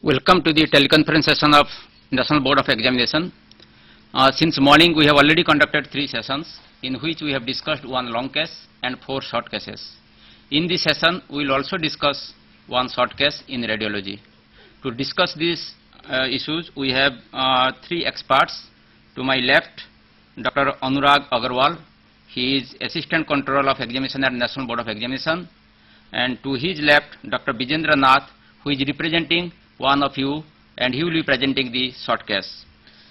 Welcome to the teleconference session of National Board of Examination. Since morning we have already conducted 3 sessions in which we have discussed 1 long case and 4 short cases. In this session we will also discuss 1 short case in radiology. To discuss these issues we have 3 experts. To my left, Dr. Anurag Agarwal. He is Assistant Controller of Examination at National Board of Examination. And to his left, Dr. Bijendra Nath, who is representing one of you, and he will be presenting the short case.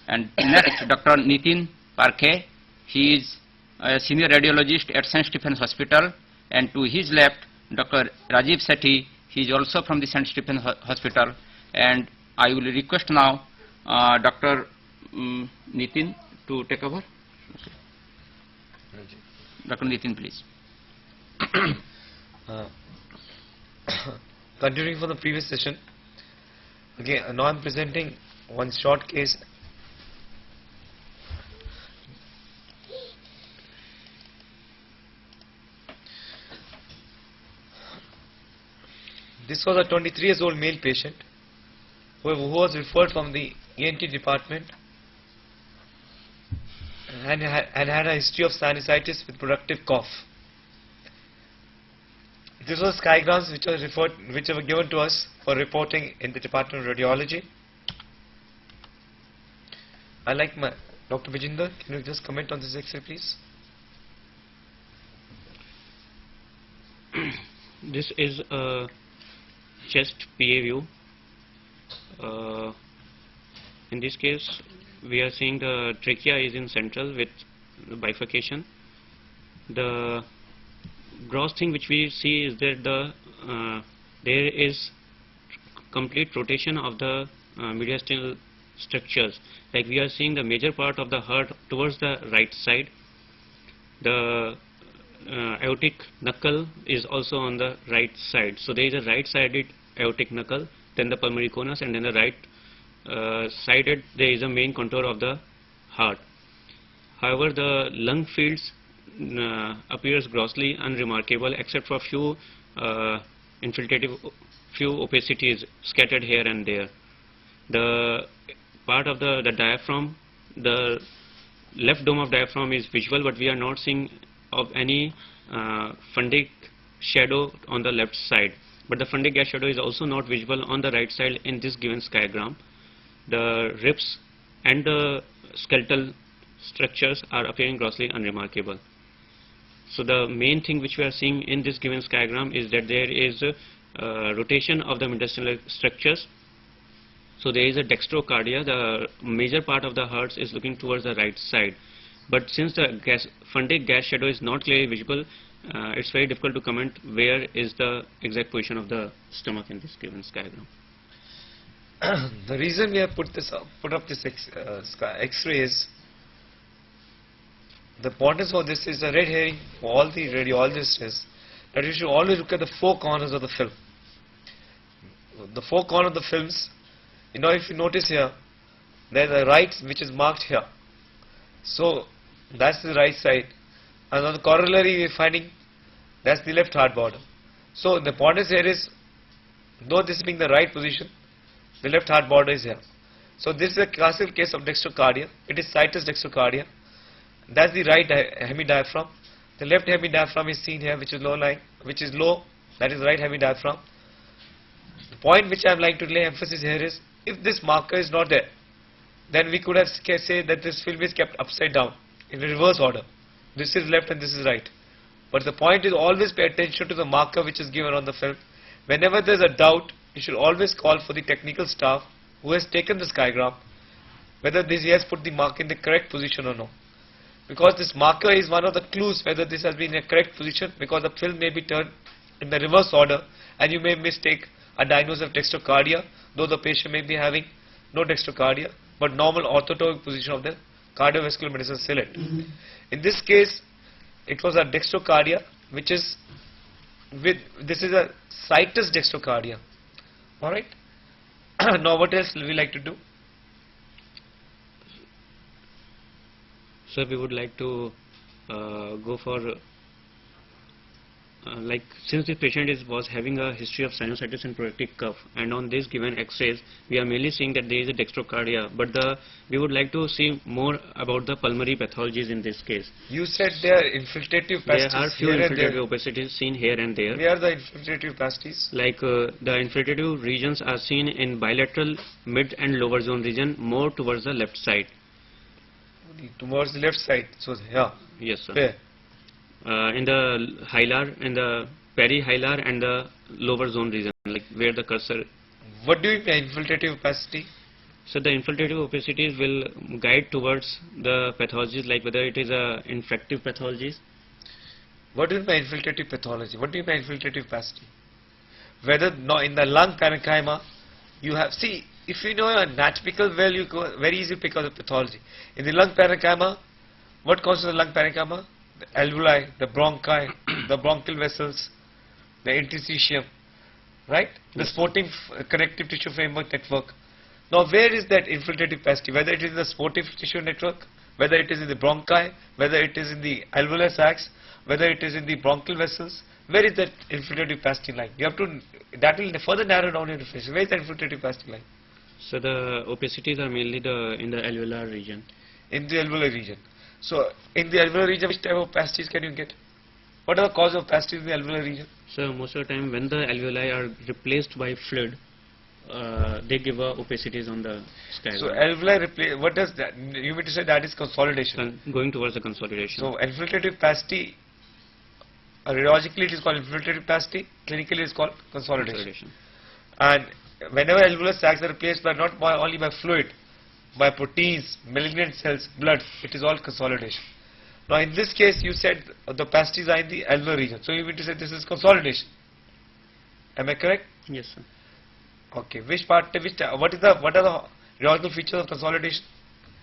And next, Dr. Nitin Parkhe. He is a senior radiologist at St. Stephen's Hospital. And to his left, Dr. Rajiv Sethi. He is also from the St. Stephen's Hospital. And I will request now Dr. Nitin to take over. Dr. Nitin, please. Continuing from the previous session, again, now I am presenting 1 short case. This was a 23 years old male patient who was referred from the ENT department and had a history of sinusitis with productive cough. This was skygrams which were given to us for reporting in the Department of Radiology. I like my Dr. Bijendra, can you just comment on this X-ray, please? This is a chest PA view. In this case, we are seeing the trachea is in central with bifurcation. The gross thing which we see is that there is complete rotation of the mediastinal structures. Like we are seeing the major part of the heart towards the right side. The aortic knuckle is also on the right side. So there is a right-sided aortic knuckle, then the pulmonary conus, and then the right sided there is a main contour of the heart. However, the lung fields appears grossly unremarkable except for few few opacities scattered here and there. The part of the diaphragm, the left dome of diaphragm is visual, but we are not seeing of any fundic shadow on the left side. But the fundic gas shadow is also not visible on the right side in this given skygram. The ribs and the skeletal structures are appearing grossly unremarkable. So the main thing which we are seeing in this given skygram is that there is rotation of the mediastinal structures. So there is a dextrocardia. The major part of the heart is looking towards the right side. But since the fundic gas shadow is not clearly visible, it's very difficult to comment where is the exact position of the stomach in this given skygram. The reason we have put up this X-ray is the importance of this is a red herring for all the radiologists is that you should always look at the 4 corners of the film. The 4 corners of the films, if you notice here, there's a right which is marked here. So that's the right side, and on the corollary we're finding that's the left heart border. So the importance here is, though this being the right position, the left heart border is here. So this is a classical case of dextrocardia. It is situs dextrocardia. That's the right hemidiaphragm. The left hemidiaphragm is seen here, which is low, that is right hemidiaphragm. The point which I am like to lay emphasis here is, if this marker is not there, then we could have say that this film is kept upside down in reverse order. This is left and this is right. But the point is, always pay attention to the marker which is given on the film. Whenever there is a doubt, you should always call for the technical staff who has taken the skygram, whether he has put the mark in the correct position or no. Because this marker is one of the clues whether this has been in a correct position, because the film may be turned in the reverse order and you may mistake a diagnosis of dextrocardia, though the patient may be having no dextrocardia but normal orthotopic position of the cardiovascular medicine cylinder. In this case, it was a dextrocardia, which is this is a situs dextrocardia. Alright. Now what else will we like to do? Sir, we would like to go for like since the patient was having a history of sinusitis and protective cough, and on this given X-rays, we are mainly seeing that there is a dextrocardia, but we would like to see more about the pulmonary pathologies in this case. You said there are infiltrative pasties. There are few here and there. infiltrative opacities seen here and there. Where are the infiltrative pasties? Like the infiltrative regions are seen in bilateral mid and lower zone region, more towards the left side. Towards the left side. So here. Yes, sir. Where? In the hilar, in the perihilar and the lower zone region, like where the cursor. What do you mean by infiltrative opacity? So the infiltrative opacities will guide towards the pathologies, like whether it is a infective pathologies. What do you mean by infiltrative pathology? What do you mean by infiltrative opacity? Whether no, in the lung parenchyma, you have, see, if you know an atypical well, you go very easy to pick out the pathology. In the lung parenchyma, what causes the lung parenchyma? The alveoli, the bronchi, the bronchial vessels, the interstitium, right? The sporting connective tissue framework network. Now, where is that infiltrative opacity? Whether it is in the sportive tissue network, whether it is in the bronchi, whether it is in the alveolar sacs, whether it is in the bronchial vessels, where is that infiltrative opacity line? You have to, that will further narrow down your definition. Where is the infiltrative opacity line? So the opacities are mainly in the alveolar region. In the alveolar region. So, in the alveolar region, which type of opacities can you get? What are the cause of opacities in the alveolar region? So most of the time when the alveoli are replaced by fluid, they give opacities on the sky. So, alveoli replace, what does that, you mean to say that is consolidation? Going towards the consolidation. So, infiltrative opacity, radiologically it is called infiltrative opacity, clinically it is called consolidation. And whenever alveolar sacs are replaced by not by only by fluid, by proteins, malignant cells, blood, it is all consolidation. Now in this case you said the opacities are in the alveolar region, so you mean to say this is consolidation. Am I correct? Yes, sir. Okay, what are the radiological features of consolidation?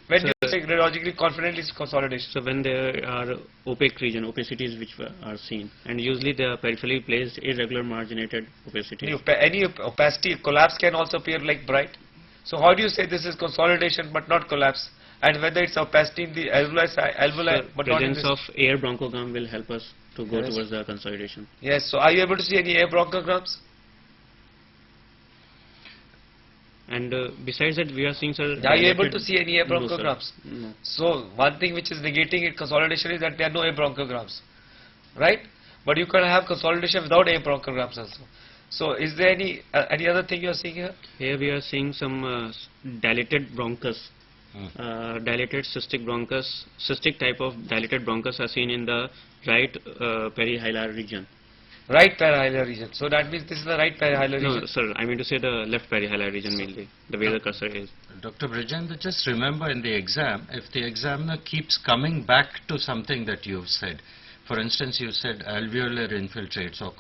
When do you say radiologically confidently it's consolidation? So when there are opaque region, opacities which are seen, and usually they are peripherally placed irregular marginated opacities. Any opacity, collapse can also appear like bright. So how do you say this is consolidation but not collapse? And whether it's opacity in the alveoli but not in presence this. of air bronchogram will help us to go towards the consolidation. Yes, so are you able to see any air bronchograms? And besides that, we are seeing, sir. Are you able to see any air No, sir. bronchograms? No. So one thing which is negating it consolidation is that there are no air bronchograms, right? But you can have consolidation without air bronchograms also. So is there any other thing you are seeing here? Here we are seeing some dilated bronchus, dilated cystic bronchus, cystic type of dilated bronchus are seen in the right perihilar region. Right perihilar region. So that means this is the right perihilar region. No, sir, I mean to say the left perihilar region mainly, the way the cursor is. Dr. Brajendra, just remember in the exam, if the examiner keeps coming back to something that you've said, for instance, you said alveolar infiltrates or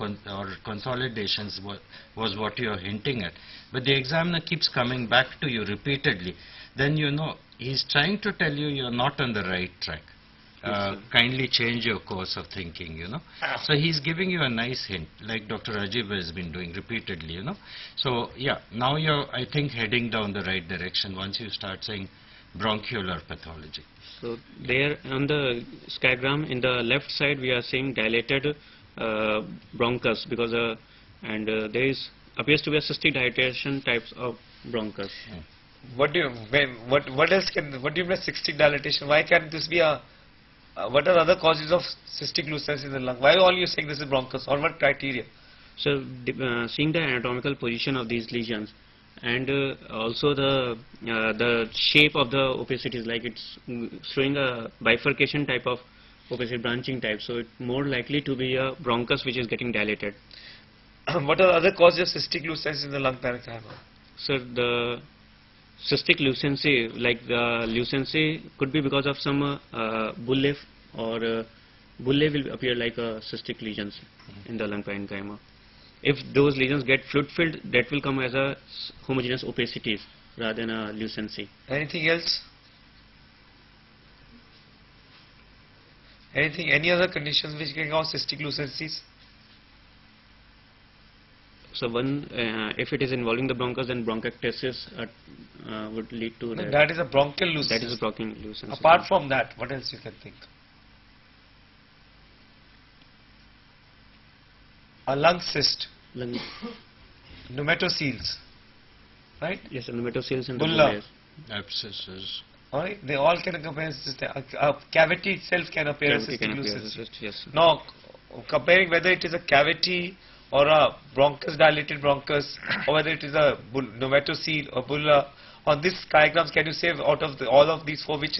consolidations was what you're hinting at, but the examiner keeps coming back to you repeatedly, then you know he's trying to tell you you're not on the right track. Kindly change your course of thinking, you know. So he's giving you a nice hint, like Dr. Rajiv has been doing repeatedly, you know. So yeah, now you're, I think, heading down the right direction once you start saying bronchiolar pathology. So there on the skygram in the left side we are seeing dilated bronchus because there is appears to be a cystic dilatation types of bronchus. What do you what else can, what do you mean cystic dilatation? Why can't this be a what are other causes of cystic lucency in the lung? Why are you saying this is bronchus? On what criteria? So seeing the anatomical position of these lesions and also the shape of the opacities, like it's showing a bifurcation type of opacity, branching type, so it's more likely to be a bronchus which is getting dilated. What are other causes of cystic lucency in the lung parenchyma? So the cystic lucency, like the lucency could be because of some bullae or bullae will appear like cystic lesions in the lung parenchyma. If those lesions get fluid filled, that will come as a homogeneous opacities rather than a lucency. Anything else? Any other conditions which can cause cystic lucencies? So one, if it is involving the bronchus, then bronchiectasis would lead to that. That is a bronchial lucency. That is a bronchial lucency. Apart from that, what else you can think? a lung cyst, Lung, pneumatoceles, right? yes, pneumatoceles and the Bulla. bulla. Abscesses. Alright, they all can compare as cyst. A cavity itself can appear as Cavity cystic can appear as a lucency. cyst, yes, sir. Now, comparing whether it is a cavity or a bronchus, dilated bronchus, or whether it is a pneumatocoel or bulla, on this diagrams, can you say out of all of these four, which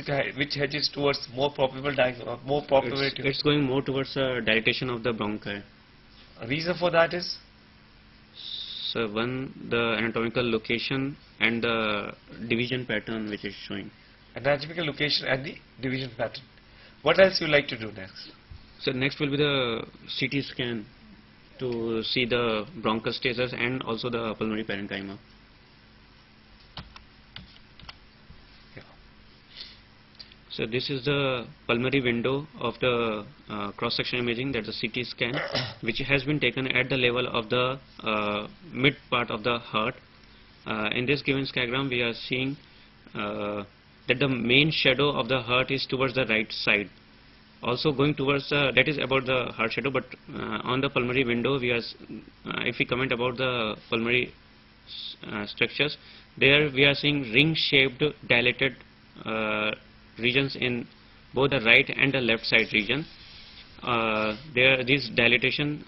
hedges towards more probable more probability? It's going more towards dilatation of the bronchi. Reason for that is? So one, the anatomical location and the division pattern which is showing. Anatomical location and the division pattern. What else you like to do next? So next will be the CT scan to see the bronchostasis and also the pulmonary parenchyma. Yeah. So this is the pulmonary window of the cross-section imaging, that's the CT scan, which has been taken at the level of the mid part of the heart. In this given scagram, we are seeing that the main shadow of the heart is towards the right side. Also going towards that is about the heart shadow, but on the pulmonary window, we are if we comment about the pulmonary structures, there we are seeing ring-shaped dilated regions in both the right and the left side region. This dilatation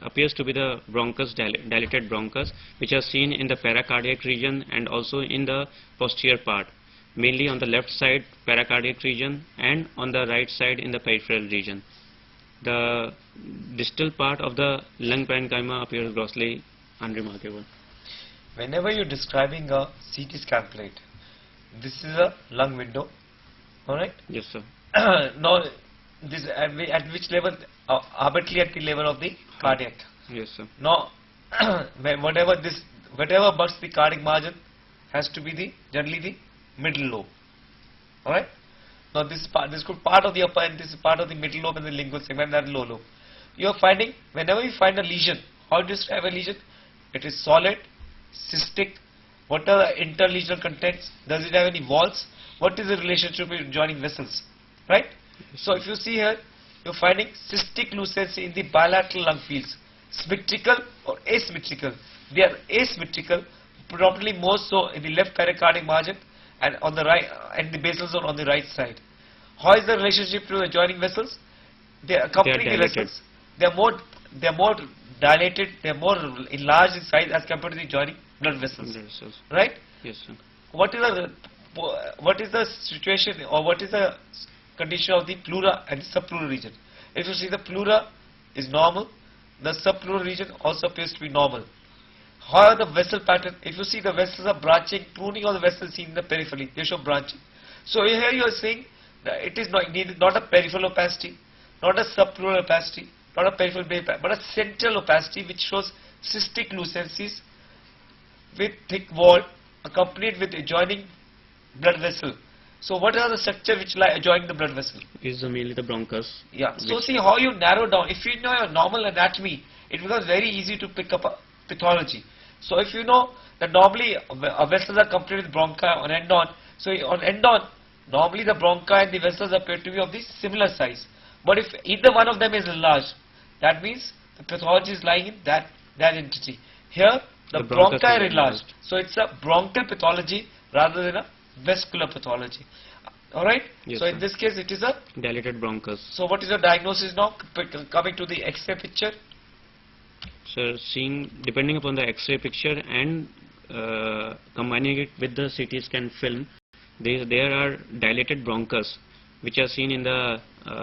appears to be the bronchus, dilated bronchus, which are seen in the paracardiac region and also in the posterior part, mainly on the left side paracardiac region and on the right side in the peripheral region. The distal part of the lung parenchyma appears grossly unremarkable. Whenever you're describing a CT scan plate, this is a lung window, alright? Yes, sir. Now, this at which level? Arbitrarily at the level of the cardiac. Yes, sir. Now, whatever buts the cardiac margin has to be generally the middle lobe. Alright? Now this could part of the upper and this is part of the middle lobe and the lingual segment and the low lobe. You are finding, whenever you find a lesion, how do you describe a lesion? It is solid, cystic. What are the interlesional contents? Does it have any walls? What is the relationship with joining vessels? Right? So if you see here, you are finding cystic lucency in the bilateral lung fields. Symmetrical or asymmetrical? They are asymmetrical, predominantly more so in the left pericardic margin and on the right and the basal zone on the right side. How is the relationship to the joining vessels? They accompany the dilated. vessels. They are more dilated. They are more enlarged in size as compared to the joining blood vessels. Yes, sir. Right? Yes, sir. What is the situation or what is the condition of the pleura and the subpleural region? If you see the pleura is normal, the subpleural region also appears to be normal. However, the vessel pattern, if you see the vessels are branching, pruning of the vessels seen in the periphery, they show branching. So here you are saying that it is not a peripheral opacity, not a subpleural opacity, not a peripheral but a central opacity which shows cystic lucencies with thick wall accompanied with adjoining blood vessel. So what are the structure which lie adjoining the blood vessel? Is mainly the bronchus. Yeah. So see how you narrow down. If you know your normal anatomy, it becomes very easy to pick up a pathology. So if you know that normally vessels are completed with bronchi on end-on, so on end-on, normally the bronchi and the vessels appear to be of the similar size. But if either one of them is enlarged, that means the pathology is lying in that entity. Here, the bronchus bronchi are is enlarged. So it's a bronchial pathology rather than a vascular pathology. Alright? Yes, so in sir. this case, it is a... Dilated bronchus. So what is the diagnosis now? Coming to the X-ray picture. So seeing, depending upon the X-ray picture and combining it with the CT scan film, there are dilated bronchus which are seen in the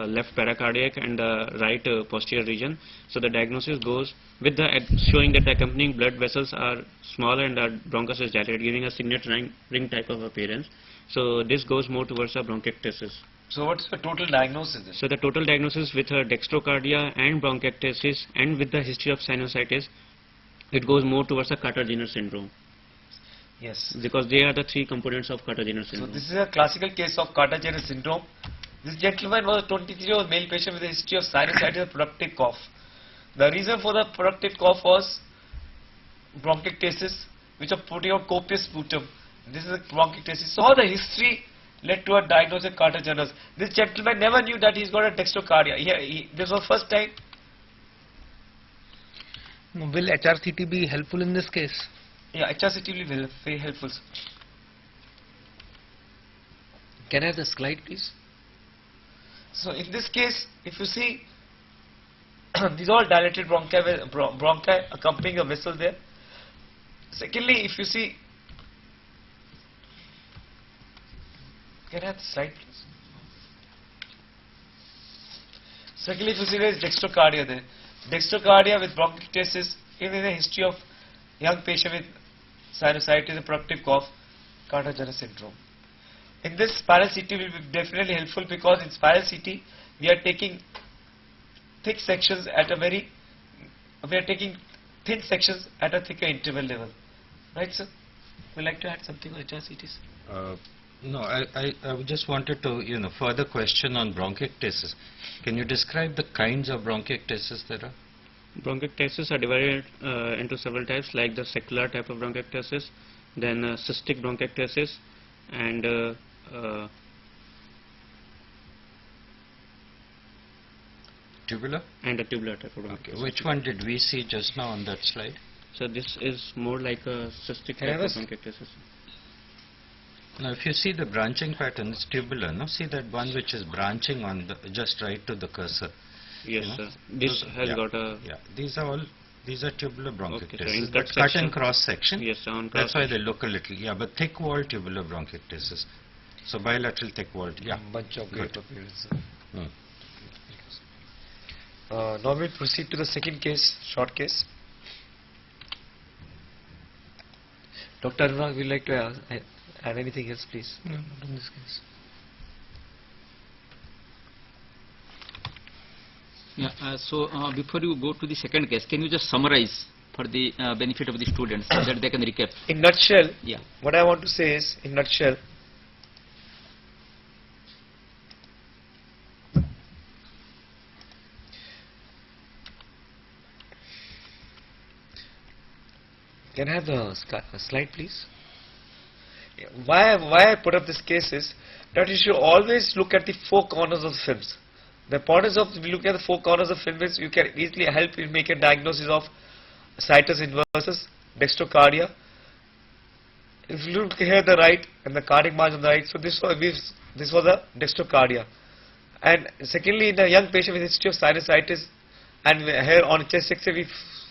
left pericardiac and the right posterior region. So the diagnosis goes with the showing that the accompanying blood vessels are smaller and the bronchus is dilated, giving a signet ring type of appearance. So this goes more towards a bronchiectasis. So what's the total diagnosis then? So the total diagnosis with dextrocardia and bronchiectasis and with the history of sinusitis, it goes more towards a Carter-Jenner syndrome, Yes. because they are the three components of Carter-Jenner So syndrome. this is a classical case of Carter-Jenner syndrome. This gentleman was a 23-year-old male patient with a history of sinusitis and productive cough. The reason for the productive cough was bronchiectasis, which are putting out copious sputum. This is a bronchiectasis. So how the history led to a diagnosis of Carter-Jenner. This gentleman never knew that he's got a dextrocardia. This was first time. Will HRCT be helpful in this case? Yeah, HRCT will be very helpful, sir. Can I have the slide, please? So in this case, if you see, these are all dilated bronchi accompanying a vessel there. Secondly, if you see, can I have the slide, please? Secondly, if you see, there is dextrocardia there. Dextrocardia with bronchiectasis, even in the history of young patient with sinusitis and productive cough, Carter-Jenner syndrome. In this, spiral CT will be definitely helpful because in spiral CT we are taking thick sections at a thicker interval level. Right, sir? Would you like to add something on HRCTs? No, I just wanted to, further question on bronchiectasis. Can you describe the kinds of bronchiectasis there are? Bronchiectasis are divided into several types, like the secular type of bronchiectasis, then cystic bronchiectasis, and Tubular? and a tubular type of bronchiectasis. Okay. Which one did we see just now on that slide? So this is more like a cystic Can I type have of a bronchiectasis. Now, if you see the branching pattern, it's tubular. No, see that one which is branching on the just right to the cursor. Yes, You know, sir. This those- has yeah, got a Yeah, these are tubular bronchiectasis. in but cut cut section- and cross section. yes, on That's cross why they look a little. Yeah, but thick wall tubular bronchiectasis. So bilateral thick wall. Yeah. Bunch of great Good. appearance. Hmm. Now we'll proceed to the second case, short case. Dr. Aruna, would you like to add anything else, please? No, not in this case. Yeah, so before you go to the second case, can you just summarize for the benefit of the students so that they can recap? In nutshell, Yeah. what I want to say is, in nutshell, can I have the slide, please? Yeah, why I put up this case is that you should always look at the four corners of the films. The importance of looking at the four corners of film is you can easily help you make a diagnosis of situs inversus, dextrocardia. If you look here the right and the cardiac margin on the right, so this was a dextrocardia. And secondly, in a young patient with history of sinusitis, and here on chest X-ray we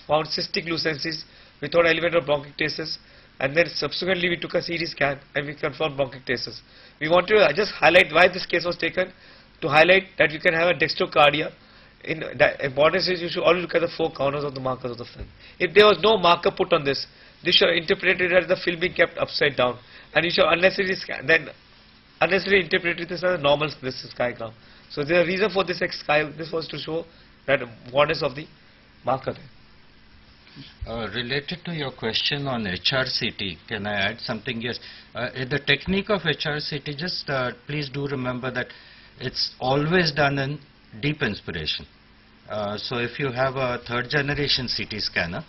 found cystic lucencies without element of bronchiectasis, and then subsequently we took a CT scan and we confirmed bronchiectasis. We want to just highlight why this case was taken, to highlight that you can have a dextrocardia. In the importance is you should always look at the four corners of the markers of the film. If there was no marker put on this should interpret it as the film being kept upside down, and you should unnecessarily interpret this as a normal skygram. So the reason for this this was to show that importance of the marker there. Related to your question on HRCT, can I add something? Yes. The technique of HRCT, just please do remember that it's always done in deep inspiration. So if you have a third generation CT scanner,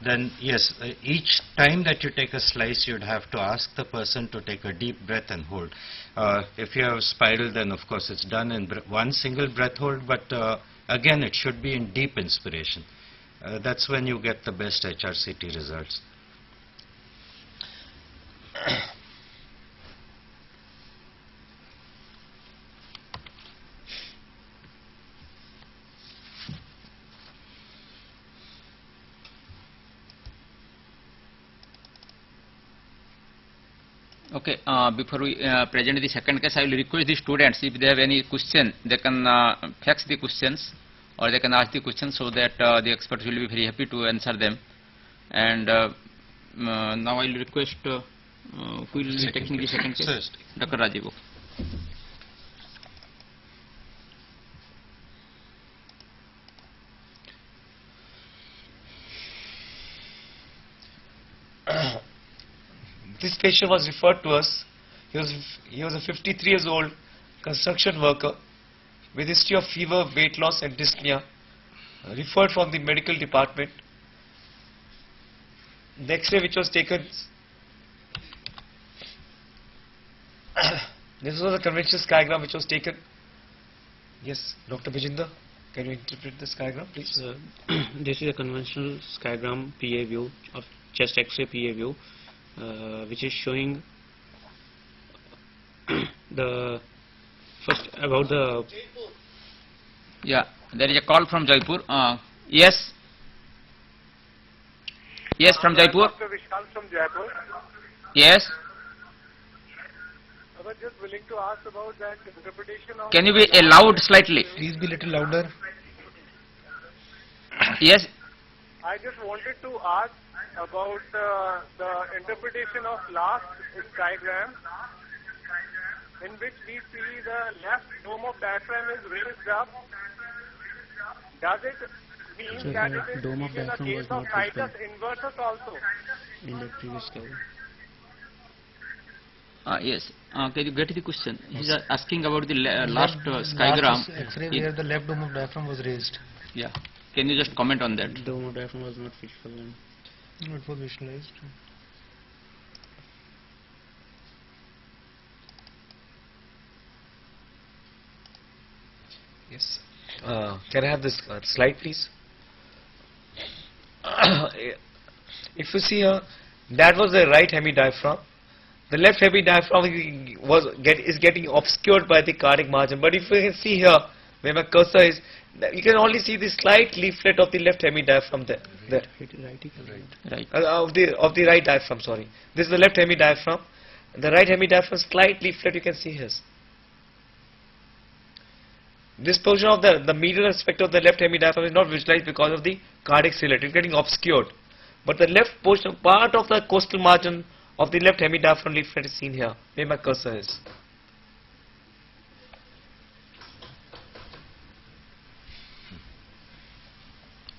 then yes, each time that you take a slice, you'd have to ask the person to take a deep breath and hold. If you have spiral, then of course it's done in one single breath hold, but again it should be in deep inspiration. That's when you get the best HRCT results. Okay, before we present the second case, I will request the students, if they have any question, they can fax the questions or they can ask the questions so that the experts will be very happy to answer them. And now I will request who will be taking the second case? First. Dr. Rajiv. This patient was referred to us. He was a 53 years old construction worker with history of fever, weight loss and dyspnea, referred from the medical department. The X-ray which was taken, this was a conventional skygram which was taken. Yes, Dr. Bijinder, Can you interpret the skygram, please? This is a conventional skygram PA view of chest X-ray PA view, which is showing the first about the Yeah, there is a call from Jaipur. Yes. Yes, from Jaipur. Dr. Vishal from Jaipur. Yes. I was just willing to ask about that interpretation of... Can you be loud slightly? Please be little louder. Yes. I just wanted to ask about the interpretation of last diagram, in which we see the left dome of diaphragm is raised up. Does it mean So that the it is dome of in the diaphragm case was of not situs inversus also? in the previous slide. Yes. Can you get the question? He's asking about the last skygram. Last X-ray where the left dome of diaphragm was raised. Yeah. Can you just comment on that? Dome of diaphragm was not visible. No, it was visualized. Yes. Can I have this slide, please? If you see here, that was the right hemidiaphragm. The left hemidiaphragm is getting obscured by the cardiac margin. But if you can see here, where my cursor is, you can only see the slight leaflet of the left hemidiaphragm there. Right. Of the right diaphragm, sorry. This is the left hemidiaphragm. The right hemidiaphragm, slight leaflet you can see here. This portion of the medial aspect of the left hemidiaphragm is not visualized because of the cardiac ciliate. It's getting obscured. But the left portion, part of the costal margin of the left hemidiaphragm leaflet is seen here, where my cursor is.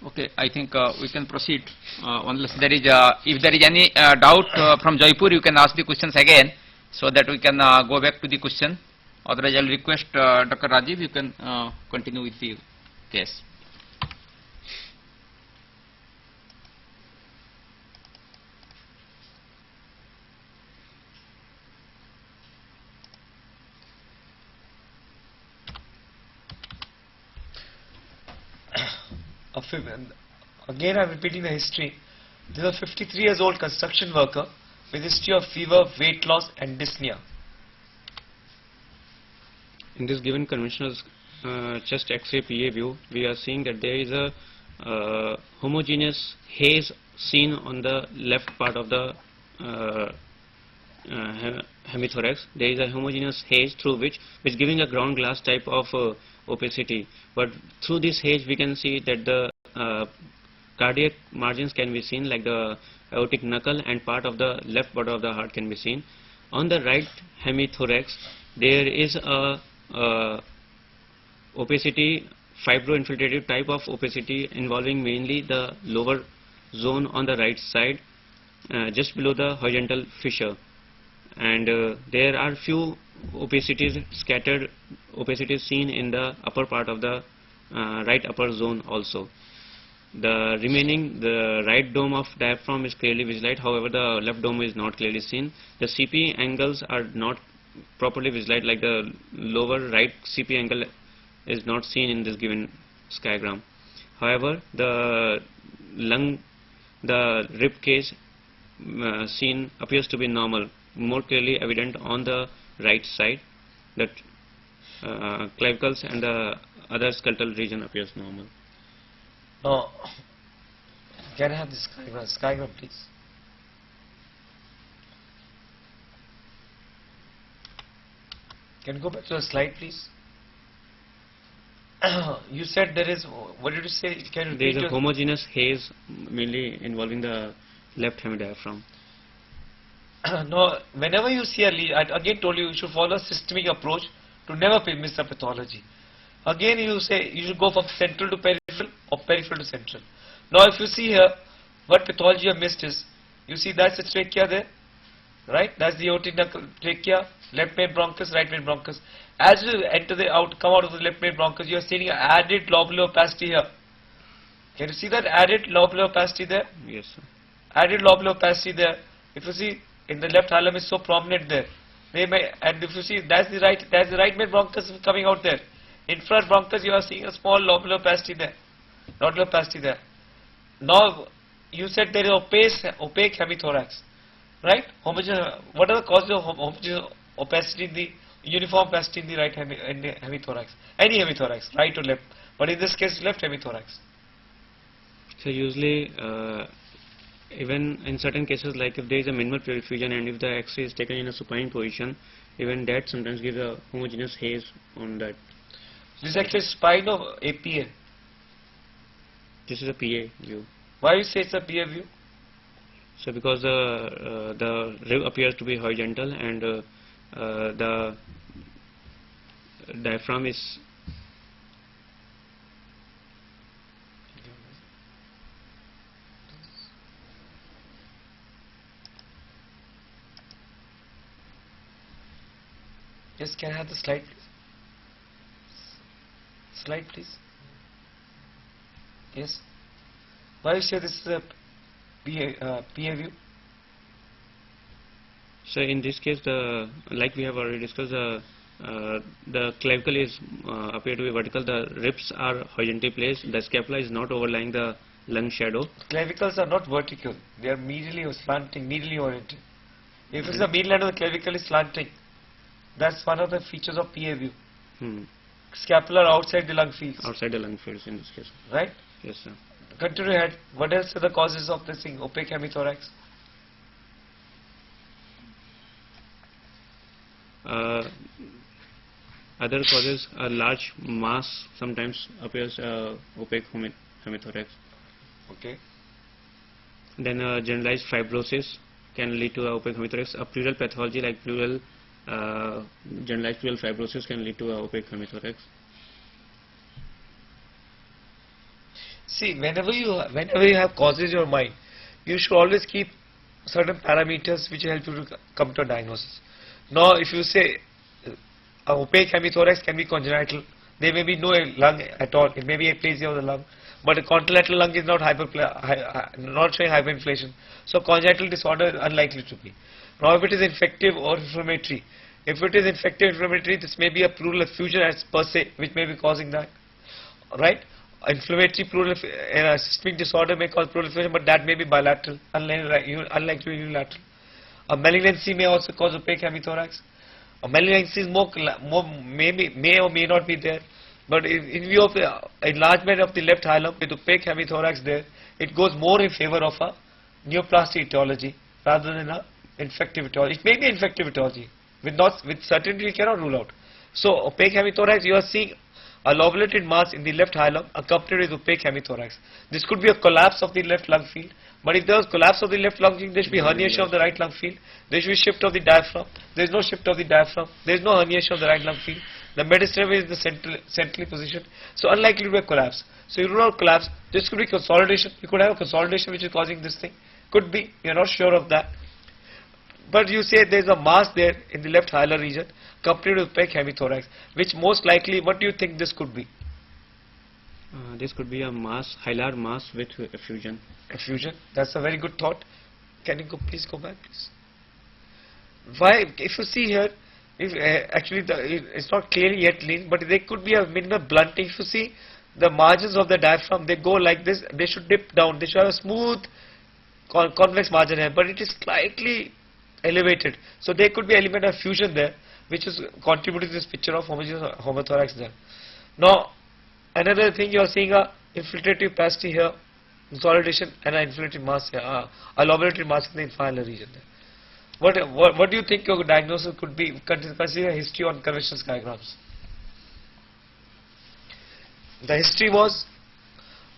Okay, I think we can proceed. Unless there is, if there is any doubt from Jaipur, you can ask the questions again, so that we can go back to the question. Otherwise, I will request Dr. Rajiv, you can continue with the case. Again, I am repeating the history. This is a 53 years old construction worker with history of fever, weight loss and dyspnea. In this given conventional chest X-ray PA view, we are seeing that there is a homogeneous haze seen on the left part of the hemithorax. There is a homogeneous haze through which giving a ground glass type of opacity. But through this haze, we can see that the cardiac margins can be seen, like the aortic knuckle, and part of the left border of the heart can be seen. On the right hemithorax, there is a opacity, fibro-infiltrative type of opacity involving mainly the lower zone on the right side, just below the horizontal fissure. And there are few opacities, scattered opacities seen in the upper part of the right upper zone also. The remaining, the right dome of diaphragm is clearly visualized, however the left dome is not clearly seen. The CP angles are not properly visualized, like the lower right CP angle is not seen in this given skygram. However, the lung, the rib cage seen appears to be normal, more clearly evident on the right side. That clavicles and the other skeletal region appears normal. Now, can I have this skygram, please? Can you go back to the slide, please? You said there is, what did you say? Can you There is repeat a your- homogeneous haze mainly involving the left hemidiaphragm. No, whenever you see a lesion, I again told you, you should follow a systemic approach to never miss the pathology. Again, you say you should go from central to peripheral or peripheral to central. Now, if you see here, what pathology you have missed is, you see that's the trachea there, right? That's the aortic knuckle, trachea, left main bronchus, right main bronchus. As you enter come out of the left main bronchus, you are seeing an added lobular opacity here. Can you see that added lobular opacity there? Yes, sir. Added lobular opacity there. If you see in the left hilum is so prominent there. And if you see that's the right main bronchus coming out there. Infrared bronchus, you are seeing a small lobular opacity there, nodular opacity there. Now, you said there is opaque hemithorax, right? What are the causes of homogeneous opacity in the uniform opacity in the right in the hemithorax? Any hemithorax, right or left, but in this case, left hemithorax. So usually, even in certain cases, like if there is a minimal pleural effusion and if the X-ray is taken in a supine position, even that sometimes gives a homogeneous haze on that. This is actually spine of APA. This is a PA view. Why you say it's a PA view? So because the rib appears to be horizontal and the diaphragm is Yes, can I have the slide, please? Slide, please. Yes. Why you say this is a PA view? so in this case like we have already discussed the clavicle is appear to be vertical, the ribs are horizontally placed, the scapula is not overlying the lung shadow. Clavicles are not vertical, they are medially or slanting, medially oriented. If it's the medial end of the clavicle is slanting, that's one of the features of PA view. Scapular outside the lung fields, Outside the lung fields in this case. right? Yes, sir. Continue ahead. What else are the causes of this thing, opaque hemithorax? Other causes, a large mass sometimes appears opaque hemithorax. Okay. Then generalized fibrosis can lead to opaque hemithorax. A pleural pathology like generalized pleural fibrosis can lead to opaque hemithorax. See, whenever you have causes in your mind, you should always keep certain parameters which help you to come to a diagnosis. Now, if you say opaque hemithorax can be congenital, there may be no lung at all. It may be aplasia of the lung, but a contralateral lung is not not showing hyperinflation. So, congenital disorder is unlikely to be. Now, if it is infective or inflammatory, if it is infective inflammatory, this may be a pleural effusion as per se, which may be causing that, right? Inflammatory pleural systemic disorder may cause pleural effusion, but that may be bilateral, unlike unilateral. A malignancy may also cause opaque hemithorax. A malignancy is may or may not be there, but in view of enlargement of the left hilum with opaque hemithorax there, it goes more in favor of a neoplastic etiology rather than a infective etiology. It may be infective etiology, with certainty we cannot rule out. So opaque hemithorax, you are seeing a lobulated mass in the left hilum accompanied with opaque hemithorax. This could be a collapse of the left lung field, but if there is collapse of the left lung field, there should be herniation of the right lung field, there should be shift of the diaphragm, there is no shift of the diaphragm, there is no herniation of the right lung field, the mediastinum is the centrally positioned, so unlikely to be a collapse. So you rule out collapse, this could be consolidation, you could have a consolidation which is causing this thing, could be, you are not sure of that. But you say there is a mass there in the left hilar region accompanied with opaque hemithorax, which most likely, what do you think this could be? This could be a hilar mass with effusion. Effusion, that's a very good thought. Can you please go back, please? Why, if you see here, if actually it's not clearly yet lean, but there could be a minimal blunting. If you see the margins of the diaphragm, they go like this, they should dip down, they should have a smooth convex margin here, but it is slightly elevated. So there could be element of fusion there, which is contributing to this picture of homogeneous homothorax there. Now, another thing, you are seeing a infiltrative opacity here, consolidation, and an infiltrative mass here, a lobulated mass in the inferior region there. What do you think your diagnosis could be, considering a history on conventional skygrams? The history was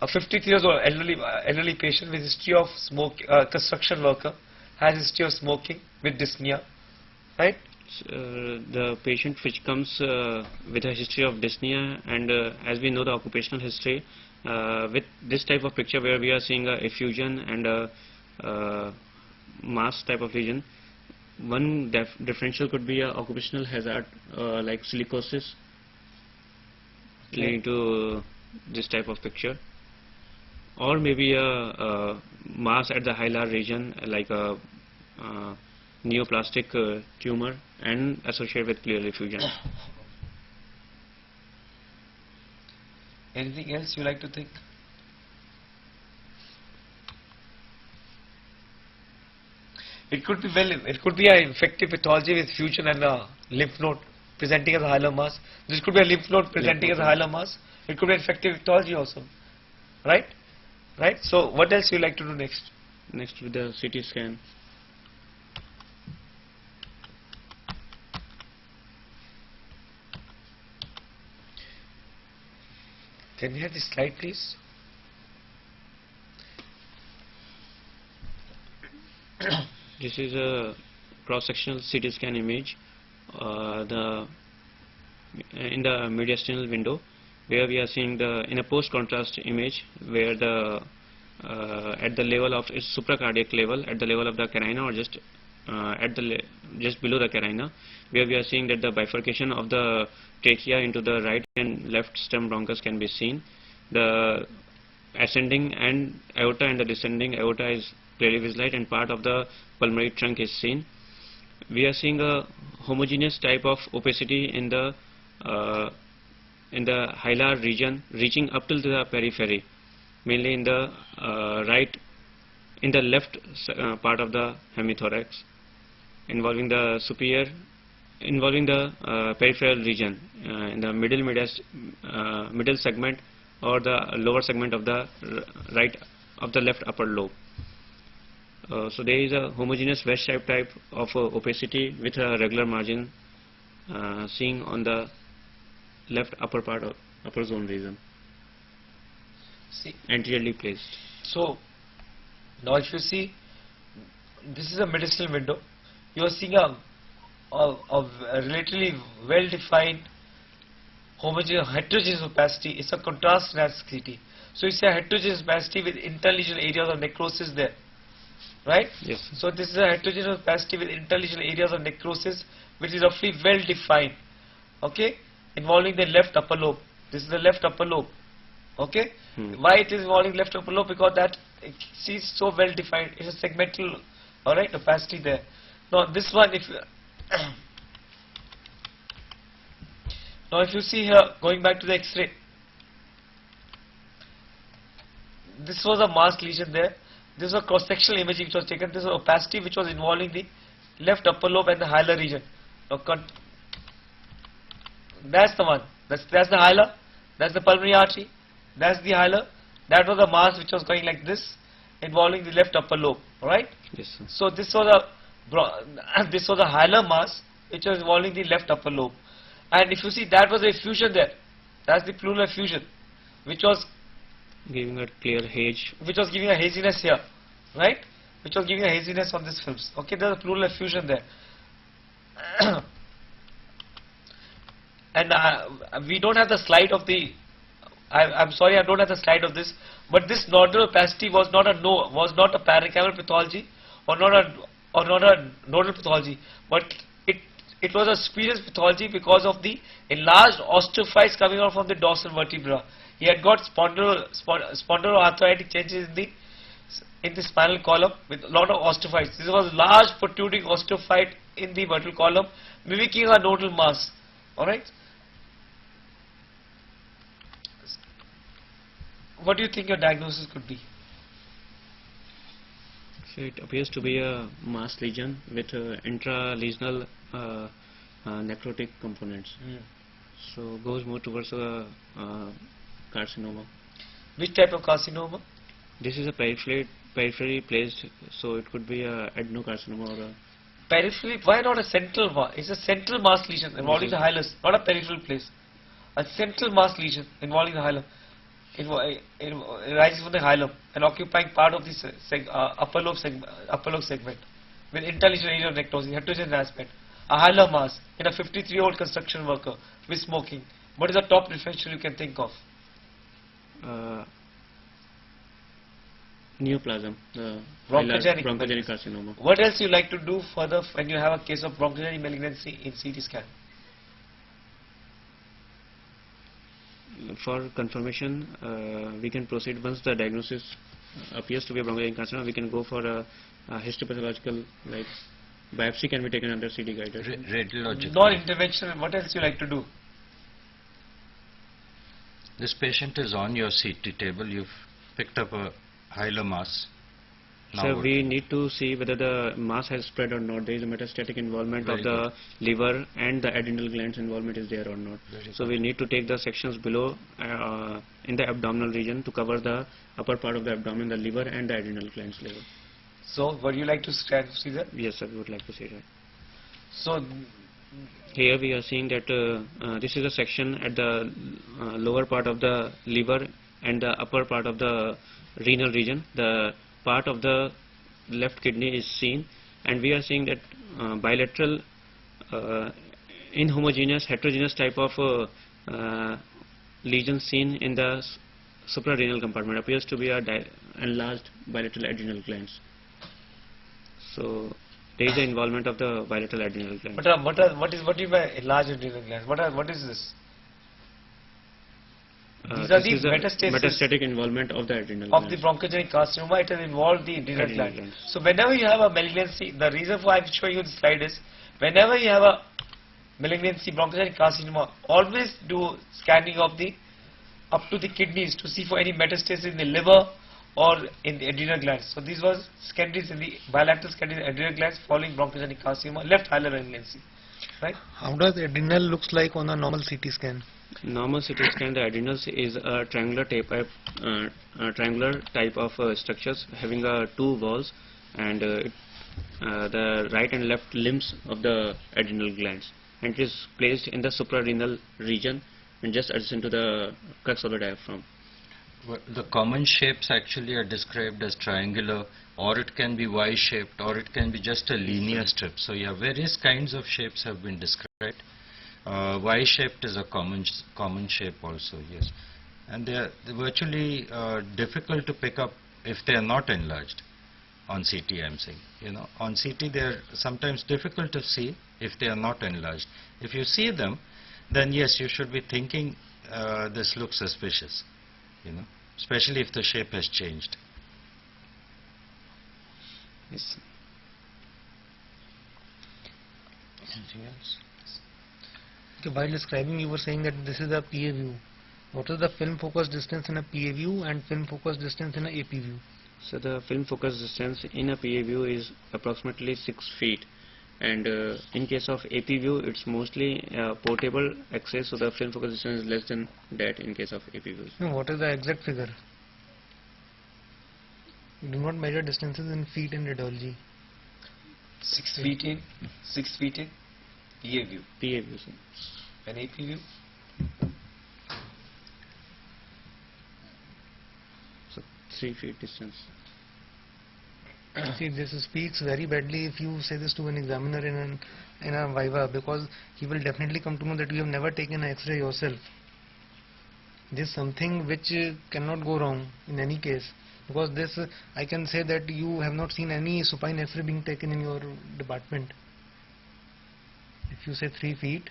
a 53 years old elderly patient with history of construction worker, has history of smoking with dyspnea, right? The patient which comes with a history of dyspnea, and as we know the occupational history, with this type of picture where we are seeing a effusion and a mass type of lesion, one differential could be a occupational hazard like silicosis leading to this type of picture, or maybe a mass at the hilar region like a neoplastic tumor and associated with pleural effusion. Anything else you like to think? It could be an infective pathology with fusion and a lymph node presenting as a hilar mass. This could be a lymph node presenting as a hilar mass. It could be infective pathology also, right? Right. So what else you like to do next? Next with the CT scan. Can we have this slide, please? This is a cross-sectional CT scan image. In the mediastinal window, where we are seeing in a post-contrast image, where at the level of its supracardiac level, at the level of the carina, or just just below the carina, where we are seeing that the bifurcation of the trachea into the right and left stem bronchus can be seen. The ascending and aorta and the descending aorta is clearly visualized, and part of the pulmonary trunk is seen. We are seeing a homogeneous type of opacity in the hilar region, reaching up till the periphery, mainly in the left part of the hemithorax, involving the peripheral region, in the middle segment or the lower segment of the left upper lobe. So there is a homogeneous wedge-shaped type of opacity with a regular margin seen on the left upper part of upper zone region, See. anteriorly placed. So now if you see, this is a mediastinal window. You are seeing a relatively well-defined homogeneous heterogeneous opacity. It's a contrast enhanced CT. So it's a heterogeneous opacity with interlesional areas of necrosis there, right? Yes. So this is a heterogeneous opacity with interlesional areas of necrosis, which is roughly well-defined, okay, involving the left upper lobe. This is the left upper lobe, okay. Why it is involving left upper lobe? Because that it sees so well-defined. It's a segmental, all right, opacity there. Now this one, if now if you see here, going back to the X-ray, this was a masked lesion there. This was a cross-sectional imaging which was taken. This was opacity which was involving the left upper lobe and the hilar region. Now, that's the one. That's the hilar. That's the pulmonary artery. That's the hilar. That was a mass which was going like this, involving the left upper lobe. All right. Yes, sir. So this was a hilar mass which was involving the left upper lobe. And if you see, that was a fusion there. That's the pleural effusion, which was Giving a clear haze. which was giving a haziness here, right? Which was giving a haziness on these films. Okay, there's a pleural effusion there. And we don't have the slide of the. I'm sorry, I don't have the slide of this. But this nodal opacity was not a parenchymal pathology, or not a nodal pathology, but it was a spurious pathology because of the enlarged osteophytes coming out from the dorsal vertebra. He had got spondyloarthritic changes in the spinal column with a lot of osteophytes. This was large protruding osteophyte in the vertebral column, mimicking a nodal mass. All right. What do you think your diagnosis could be? So it appears to be a mass lesion with intralesional necrotic components. So goes more towards a carcinoma. Which type of carcinoma? This is a periphery placed, so it could be a adenocarcinoma or a Periphery. Why not a central one? It's a central mass lesion involving the hilus, not a peripheral place. A central mass lesion involving the hilum. It rises from the hilum and occupying part of the upper lobe segment with interlesional area of necrosis, heterogeneous aspect. A hilar mass in a 53-year-old construction worker with smoking. What is the top differential you can think of? neoplasm, Bronchogenic bronchogenic carcinoma. What else you like to do further when you have a case of bronchogenic malignancy in CT scan? For confirmation, we can proceed once the diagnosis appears to be a bronchogenic carcinoma. We can go for a histopathological, like biopsy can be taken under CT guided. Radiological. Non-interventional. What else you like to do? This patient is on your CT table. You've picked up a hilar mass. Now So what? we need to see whether the mass has spread or not. There is a metastatic involvement Very of the liver and the adrenal glands involvement is there or not. Very So good. we need to take the sections below in the abdominal region to cover the upper part of the abdomen, the liver and the adrenal glands level. So, would you like to see that? Yes, sir, we would like to see that. So, Here we are seeing that this is a section at the lower part of the liver and the upper part of the renal region. The part of the left kidney is seen, and we are seeing that bilateral inhomogeneous heterogeneous type of lesion seen in the suprarenal compartment appears to be a enlarged bilateral adrenal glands. So there is the involvement of the bilateral adrenal glands. what do you mean by large adrenal glands? What is this? These are This the is a metastasis metastatic involvement of the adrenal of the glands. bronchogenic carcinoma. It has involved the adrenal Adrenal gland. glands. So whenever you have a malignancy, the reason why I'm showing you the slide is, whenever you have a malignancy bronchogenic carcinoma, always do scanning of the up to the kidneys to see for any metastasis in the liver or in the adrenal glands. So these was secondaries in the bilateral secondary adrenal glands following bronchogenic carcinoma, left hilar malignancy, right? How does adrenal looks like on a normal CT scan? Normal CT scan, the adrenals is a triangular type of structures having two walls and the right and left limbs of the adrenal glands, and it is placed in the suprarenal region and just adjacent to the crux of the diaphragm. Well, the common shapes actually are described as triangular, or it can be Y-shaped, or it can be just a linear strip. So yeah, various kinds of shapes have been described. Y-shaped is a common shape also, yes. And they're virtually difficult to pick up if they are not enlarged on CT, I'm saying. You know, on CT they are sometimes difficult to see if they are not enlarged. If you see them, then yes, you should be thinking this looks suspicious, you know, especially if the shape has changed. Yes. Anything else? Okay, while describing, you were saying that this is a PA view. What is the film focus distance in a PA view and film focus distance in a AP view? So the film focus distance in a PA view is approximately 6 feet, and in case of AP view it's mostly portable X-ray, so the film focus distance is less than that in case of AP views. No, what is the exact figure? You do not measure distances in feet in radiology. 6 feet in, 6 feet in PA view. PA view, sir. And AP view? So 3 feet distance. See, this speaks very badly if you say this to an examiner in a viva, because he will definitely come to know that you have never taken an X-ray yourself. This is something which cannot go wrong in any case, because this I can say that you have not seen any supine X-ray being taken in your department. If you say 3 feet,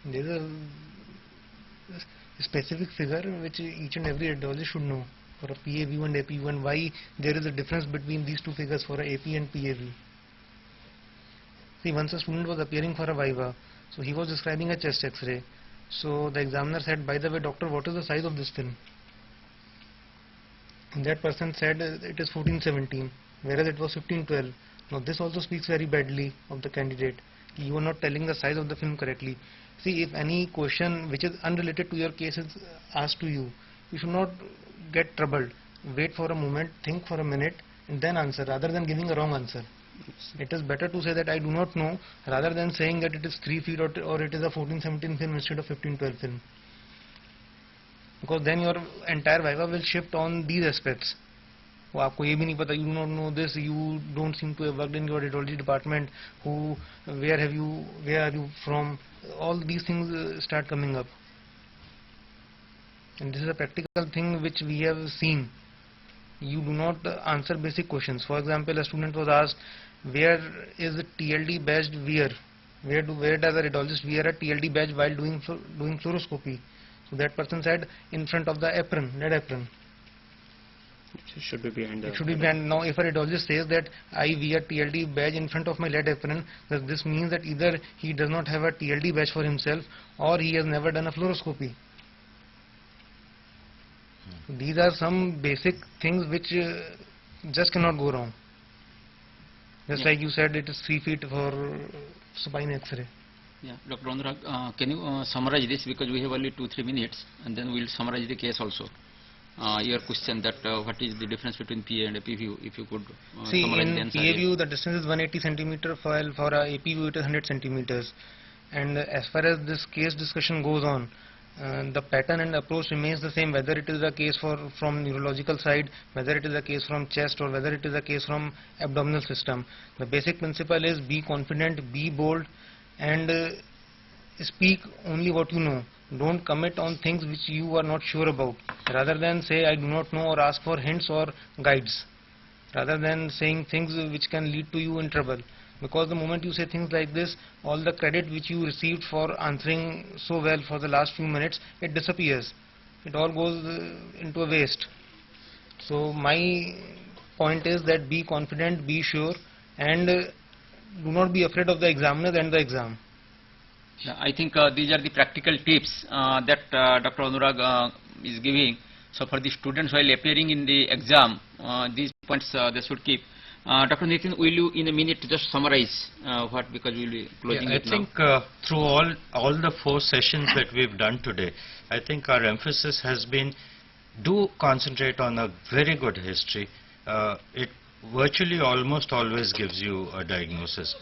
there is a specific figure which each and every radiologist should know for a PA view and AP view, and why there is a difference between these two figures for a AP and PA view. See, once a student was appearing for a viva, so he was describing a chest X-ray. So the examiner said, by the way, doctor, what is the size of this film? And that person said it is 14-17, whereas it was 15-12. Now this also speaks very badly of the candidate. You are not telling the size of the film correctly. See, if any question which is unrelated to your case is asked to you, you should not get troubled. Wait for a moment, think for a minute, and then answer, rather than giving a wrong answer. It is better to say that I do not know, rather than saying that it is 3 feet or it is a 14-17 film instead of 15-12 film. Because then your entire viva will shift on these aspects. वो आपको ये भी नहीं पता, you do not know this, you don't seem to have worked in your radiology department, where are you from, all these things start coming up. And this is a practical thing which we have seen. You do not answer basic questions. For example, a student was asked, where is the TLD badged wear? Where does a radiologist wear a TLD badge while doing fluoroscopy? So that person said, in front of the apron, lead apron. It should be behind the. It should be banned. Now, if a radiologist says that I wear TLD badge in front of my lead apron, this means that either he does not have a TLD badge for himself or he has never done a fluoroscopy. These are some basic things which just cannot go wrong. Just like you said, it is 3 feet for spine X-ray. Yeah, Dr. Anurag, can you summarize this, because we have only 2-3 minutes, and then we will summarize the case also. Your question that what is the difference between PA and AP view, if you could See, summarize the in answer PA again. view the distance is 180 centimeter, while for a AP view it is 100 centimeters. And as far as this case discussion goes on, the pattern and approach remains the same, whether it is a case from neurological side, whether it is a case from chest, or whether it is a case from abdominal system. The basic principle is be confident, be bold, and speak only what you know. Don't commit on things which you are not sure about, rather than say I do not know or ask for hints or guides, rather than saying things which can lead to you in trouble. Because the moment you say things like this, all the credit which you received for answering so well for the last few minutes, it disappears. It all goes into a waste. So my point is that be confident, be sure, and do not be afraid of the examiners and the exam. Yeah, I think these are the practical tips that Dr. Anurag is giving. So for the students while appearing in the exam, these points they should keep. Dr. Nitin, will you in a minute just summarize what, because we will be closing Yeah, it I now. think through all the 4 sessions that we've done today, I think our emphasis has been, do concentrate on a very good history. It virtually almost always gives you a diagnosis.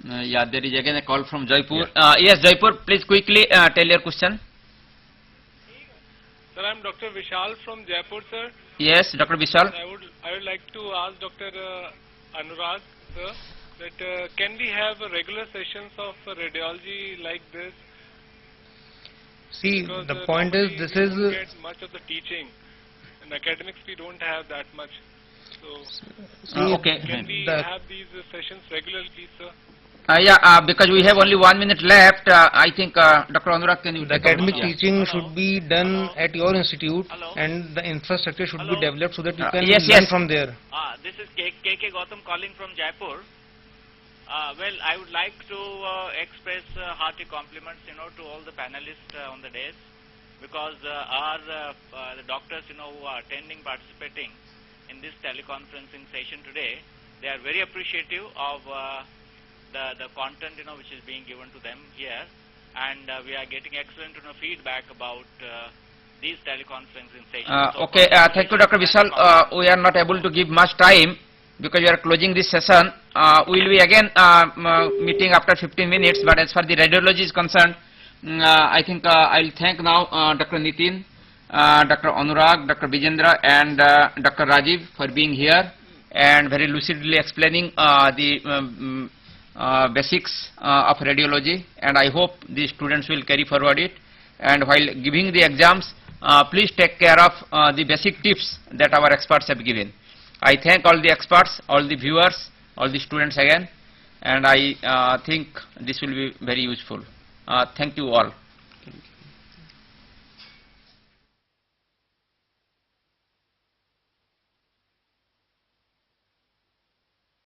Yeah, there is again a call from Jaipur. Yes, Jaipur, please quickly tell your question. Sir, I'm Dr. Vishal from Jaipur, sir. Yes, Dr. Vishal. I would like to ask Dr. Anurag, sir, that can we have regular sessions of radiology like this? See, Because the point is, normally this we is don't get much of the teaching. In academics, we don't have that much. So, Okay. can we the- have these sessions regularly, sir? Because we have only 1 minute left, I think Dr. Anurag, can you the take over? academic Yeah. teaching should be done at your institute, Hello. and the infrastructure should be Hello. developed so that you can Yes, learn yes. from there. This is KK Gautam calling from Jaipur. Well, I would like to express hearty compliments, to all the panelists on the days, because the doctors, who are attending, participating in this teleconferencing session today, they are very appreciative of the content, which is being given to them here, and we are getting excellent, feedback about these teleconferencing sessions. So Okay, for thank you, Dr. Vishal. We are not able to give much time because we are closing this session. We will be again meeting after 15 minutes, but as far the radiology is concerned, I think I will thank now Dr. Nitin, Dr. Anurag, Dr. Vijendra, and Dr. Rajiv for being here and very lucidly explaining the basics of radiology, and I hope the students will carry forward it. And while giving the exams, please take care of the basic tips that our experts have given. I thank all the experts, all the viewers, all the students again, and I think this will be very useful. Thank you all.